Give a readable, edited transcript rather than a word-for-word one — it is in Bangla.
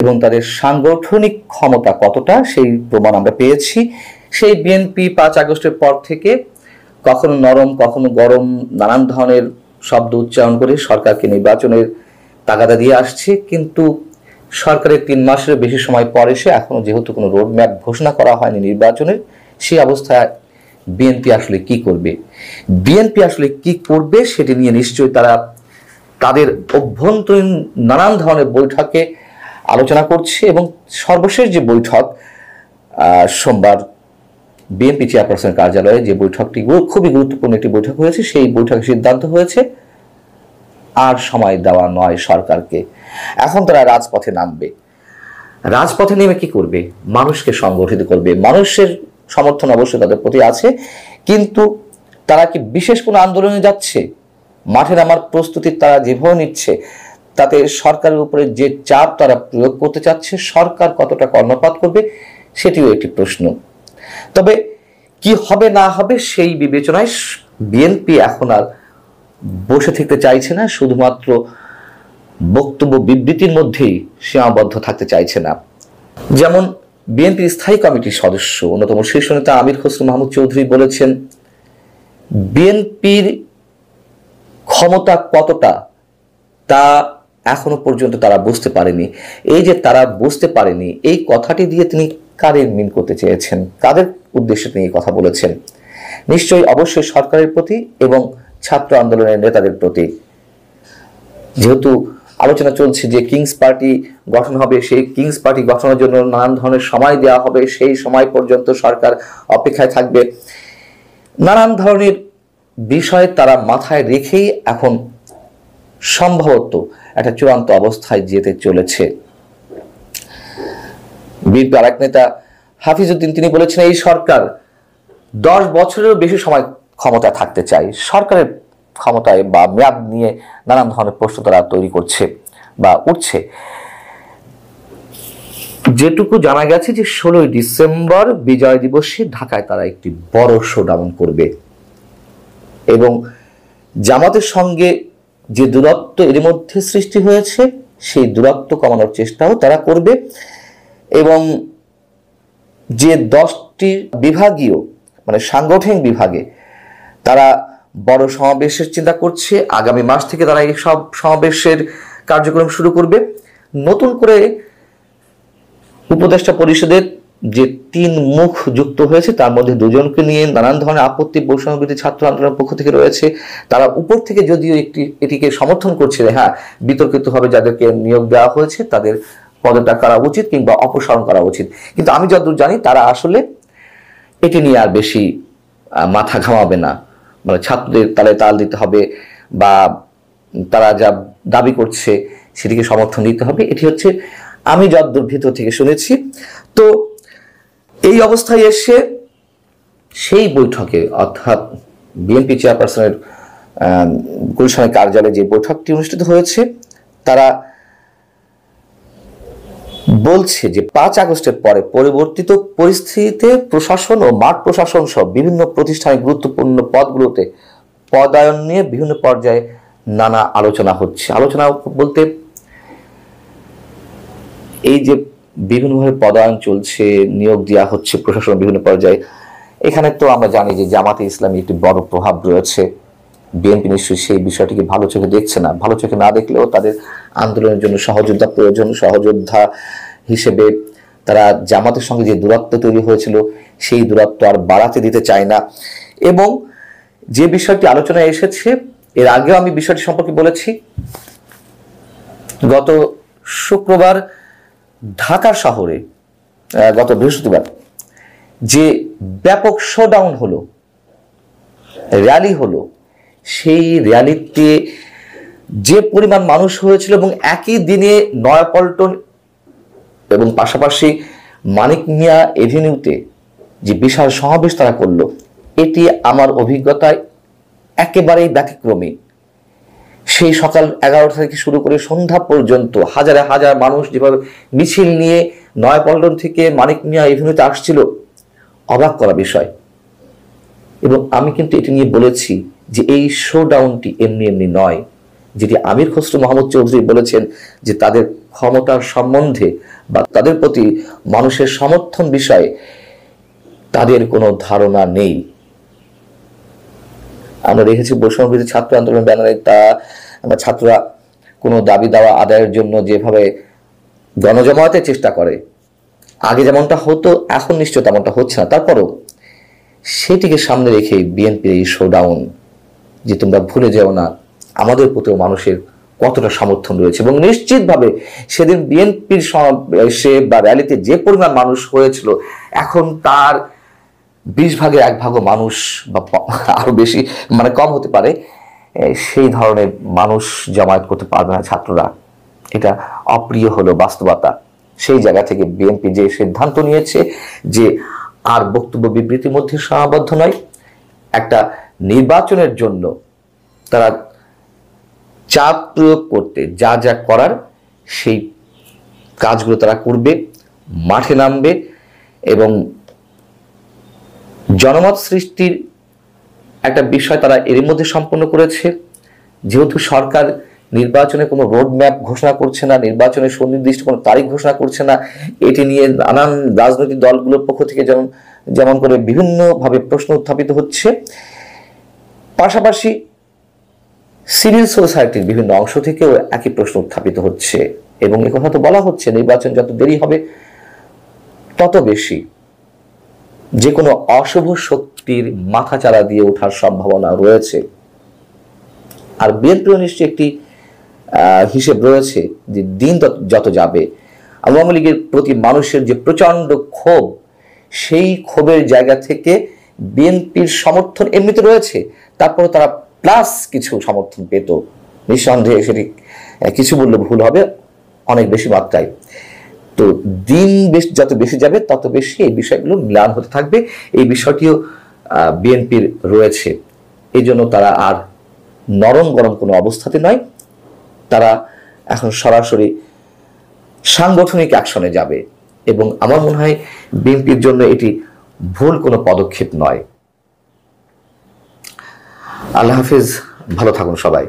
এবং তাদের সাংগঠনিক ক্ষমতা কতটা সেই প্রমাণ আমরা পেয়েছি। সেই বিএনপি 5 আগস্টের পর থেকে কখনো নরম কখনো গরম নানান ধরনের শব্দ উচ্চারণ করে সরকারকে নির্বাচনের তাগাদা দিয়ে আসছে, কিন্তু সরকারের 3 মাসের বেশি সময় পর এসে এখনো যেহেতু কোনো রোডম্যাপ ঘোষণা করা হয়নি নির্বাচনের, সেই অবস্থায় বিএনপি আসলে কি করবে? বিএনপি আসলে কি করবে সেটি নিয়ে নিশ্চয়ই তারা তাদের অভ্যন্তরীণ নানান ধরনের বৈঠকে আলোচনা করছে। এবং সর্বশেষ যে বৈঠক সোমবার বিএনপি চেয়ারপারসনের কার্যালয়ে যে বৈঠকটি খুবই গুরুত্বপূর্ণ একটি বৈঠক হয়েছে, সেই বৈঠকে সিদ্ধান্ত হয়েছে আর সময় দেওয়া নয় সরকারকে, এখন তারা রাজপথে নামবে। রাজপথে নেমে কি করবে? মানুষকে সংগঠিত করবে। মানুষের সমর্থন অবশ্যই তাদের প্রতি আছে, কিন্তু তারা কি বিশেষ কোনো আন্দোলনে যাচ্ছে? মাঠে নামার প্রস্তুতি তারা যেভাবে নিচ্ছে তাতে সরকারের উপরে যে চাপ তারা প্রয়োগ করতে চাচ্ছে, সরকার কতটা কর্ণপাত করবে সেটিও একটি প্রশ্ন। তবে কি হবে না হবে সেই বিবেচনায় বিএনপি এখন আর বসে থাকতে চাইছে না, শুধুমাত্র বক্তব্য বিবৃতির মধ্যেই সীমাবদ্ধ থাকতে চাইছে না। যেমন বিএনপির স্থায়ী কমিটির সদস্য অন্যতম শীর্ষ নেতা আমির খসরু মাহমুদ চৌধুরী বলেছেন, বিএনপির ক্ষমতা কতটা তা এখনো পর্যন্ত তারা বুঝতে পারেনি। এই যে তারা বুঝতে পারেনি, এই কথাটি দিয়ে তিনি কাদের মিন করতে চেয়েছেন, কাদের উদ্দেশ্যে তিনি কথা বলেছেন? নিশ্চয়ই অবশ্যই সরকারের প্রতি এবং ছাত্র আন্দোলনের নেতাদের প্রতি। যেহেতু আলোচনা চলছে যে কিংস পার্টি গঠন হবে, সেই কিংস পার্টি গঠনের জন্য নানান ধরনের সময় দেওয়া হবে, সেই সময় পর্যন্ত সরকার অপেক্ষায় থাকবে, নানান ধরনের বিষয় তারা মাথায় রেখেই এখন সম্ভবত একটা চূড়ান্ত অবস্থায় যেতে চলেছে। বিএনপি আরেক নেতা হাফিজউদ্দিন তিনি বলেছেন, এই সরকার 10 বছরেরও বেশি সময় ক্ষমতা থাকতে চায়। সরকারের ক্ষমতায় বা মেয়াদ নিয়ে নানান ধরনের প্রশ্ন তারা তৈরি করছে বা উঠছে। যেটুকু জানা গেছে যে 16ই ডিসেম্বর বিজয় দিবসে ঢাকায় তারা একটি বড় শোডাউন করবে এবং জামাতের সঙ্গে যে দূরত্ব এর মধ্যে সৃষ্টি হয়েছে সেই দূরত্ব কমানোর চেষ্টাও তারা করবে এবং যে 10টি বিভাগীয় মানে সাংগঠনিক বিভাগে তারা বড় সমাবেশের চিন্তা করছে, আগামী মাস থেকে তারা এই সব সমাবেশের কার্যক্রম শুরু করবে। নতুন করে উপদেষ্টা পরিষদের যে 3 মুখ যুক্ত হয়েছে তার মধ্যে 2 জনকে নিয়ে নানান ধরনের আপত্তি বৈষম্যবিরোধী ছাত্র আন্দোলনের পক্ষ থেকে রয়েছে। তারা উপর থেকে যদিও এটিকে সমর্থন করছে, হ্যাঁ বিতর্কিত হবে যাদেরকে নিয়োগ দেওয়া হয়েছে তাদের পদত্যাগ করা উচিত কিংবা অপসারণ করা উচিত, কিন্তু আমি যতদূর জানি তারা আসলে এটি নিয়ে আর বেশি মাথা ঘামাবে না। মানে ছাত্রদের তালে তাল দিতে হবে বা তারা যা দাবি করছে সেটিকে সমর্থন দিতে হবে, এটি হচ্ছে আমি যতদূর ভিতর থেকে শুনেছি। তো এই অবস্থায় এসে সেই বৈঠকে অর্থাৎ বিএনপি চেয়ারপারসনের গুলশানের কার্যালয়ে যে বৈঠকটি অনুষ্ঠিত হয়েছে তারা বলছে যে 5 আগস্টের পরে পরিবর্তিত পরিস্থিতিতে প্রশাসন ও মাঠ প্রশাসন সহ বিভিন্ন প্রতিষ্ঠানের গুরুত্বপূর্ণ পদগুলোতে পদায়ন নিয়ে বিভিন্ন পর্যায়ে নানা আলোচনা হচ্ছে। আলোচনা বলতে এই যে বিভিন্নভাবে পদায়ন চলছে, নিয়োগ দেওয়া হচ্ছে প্রশাসন বিভিন্ন পর্যায়ে, এখানে তো আমরা জানি যে জামাতে ইসলামী একটি বড় প্রভাব রয়েছে। বিএনপি নিশ্চয়ই সেই বিষয়টিকে ভালো চোখে দেখছে না। ভালো চোখে না দেখলেও তাদের আন্দোলনের জন্য সহযোদ্ধা প্রয়োজন। সহযোদ্ধা হিসেবে তারা জামাতের সঙ্গে যে দূরত্ব তৈরি হয়েছিল সেই দূরত্ব আর বাড়াতে দিতে চায় না। এবং যে বিষয়টি আলোচনায় এসেছে এর আগেও আমি বিষয়টি সম্পর্কে বলেছি, গত শুক্রবার ঢাকা শহরে গত বৃহস্পতিবার যে ব্যাপক শোডাউন হলো, র্যালি হলো, সেই র্যালিতে যে পরিমাণ মানুষ হয়েছিল এবং একই দিনে নয়াপল্টন এবং পাশাপাশি মানিক মিয়া এভিনিউতে যে বিশাল সমাবেশ তারা করলো, এটি আমার অভিজ্ঞতায় একেবারেই ব্যতিক্রমী। সেই সকাল 11টা থেকে শুরু করে সন্ধ্যা পর্যন্ত হাজারে হাজার মানুষ যেভাবে মিছিল নিয়ে নয়াপল্টন থেকে মানিক মিয়া এভিনিউতে আসছিল, অবাক করা বিষয়। এবং আমি কিন্তু এটি নিয়ে বলেছি যে এই শোডাউনটি এমনি এমনি নয়, যেটি আমির খসরু মাহমুদ চৌধুরী বলেছেন যে তাদের ক্ষমতার সম্বন্ধে বা তাদের প্রতি মানুষের সমর্থন বিষয়ে তাদের কোনো ধারণা নেই। আমরা দেখেছি বৈষম্যবিরোধী ছাত্র আন্দোলন ব্যানারে ছাত্ররা কোনো দাবি দাওয়া আদায়ের জন্য যেভাবে গণজমায়েতের চেষ্টা করে, আগে যেমনটা হতো এখন নিশ্চয় তেমনটা হচ্ছে না, তারপরও সেটিকে সামনে রেখে বিএনপির এই শোডাউন, যে তোমরা ভুলে যেও না আমাদের প্রতিও মানুষের কতটা সমর্থন রয়েছে। এবং নিশ্চিতভাবে সেদিন বিএনপির সমাবেশে বা র্যালিতে যে পরিমাণ মানুষ হয়েছিল, এখন তার 20 ভাগের 1 ভাগও মানুষ বা আরো বেশি মানে কম হতে পারে, সেই ধরনের মানুষ জমায়েত করতে পারবে না ছাত্ররা। এটা অপ্রিয় হলো বাস্তবতা। সেই জায়গা থেকে বিএনপি যে সিদ্ধান্ত নিয়েছে যে আর বক্তব্য বিবৃতির মধ্যে সীমাবদ্ধ নয়, একটা নির্বাচনের জন্য তারা চাপ প্রয়োগ করতে যা যা করার সেই কাজগুলো তারা করবে, মাঠে নামবে এবং জনমত সৃষ্টির একটা বিষয় তারা এর মধ্যে সম্পন্ন করেছে। যেহেতু সরকার নির্বাচনে কোনো রোড ম্যাপ ঘোষণা করছে না, নির্বাচনের সুনির্দিষ্ট কোনো তারিখ ঘোষণা করছে না, এটি নিয়ে নানান রাজনৈতিক দলগুলোর পক্ষ থেকে যেমন করে বিভিন্নভাবে প্রশ্ন উত্থাপিত হচ্ছে, পাশাপাশি সিভিল সোসাইটির বিভিন্ন অংশ থেকেও একই প্রশ্ন উত্থাপিত হচ্ছে। এবং একথা তো বলা হচ্ছে নির্বাচন যত দেরি হবে তত বেশি যে কোনো অশুভ শক্তির মাথাচাড়া দিয়ে ওঠার সম্ভাবনা রয়েছে। আর বিএনপিও নিশ্চয়ই একটি হিসেব রয়েছে যে দিন যত যাবে আওয়ামী লীগের প্রতি মানুষের যে প্রচন্ড ক্ষোভ, সেই ক্ষোভের জায়গা থেকে বিএনপির সমর্থন এমনিতে রয়েছে, তারপরে তারা প্লাস কিছু সমর্থন পেত, নিঃসন্দেহে সেটি কিছু বললে ভুল হবে, অনেক বেশি মাত্রায়। তো দিন যত বেশি যাবে তত বেশি এই বিষয়গুলো ম্লান হতে থাকবে। এই বিষয়টিও বিএনপির রয়েছে। এই জন্য তারা আর নরম গরম কোনো অবস্থাতে নয়, তারা এখন সরাসরি সাংগঠনিক অ্যাকশনে যাবে এবং আমার মনে হয় বিএনপির জন্য এটি ভুল কোনো পদক্ষেপ নয়। আল্লাহ হাফিজ, ভালো থাকুন সবাই।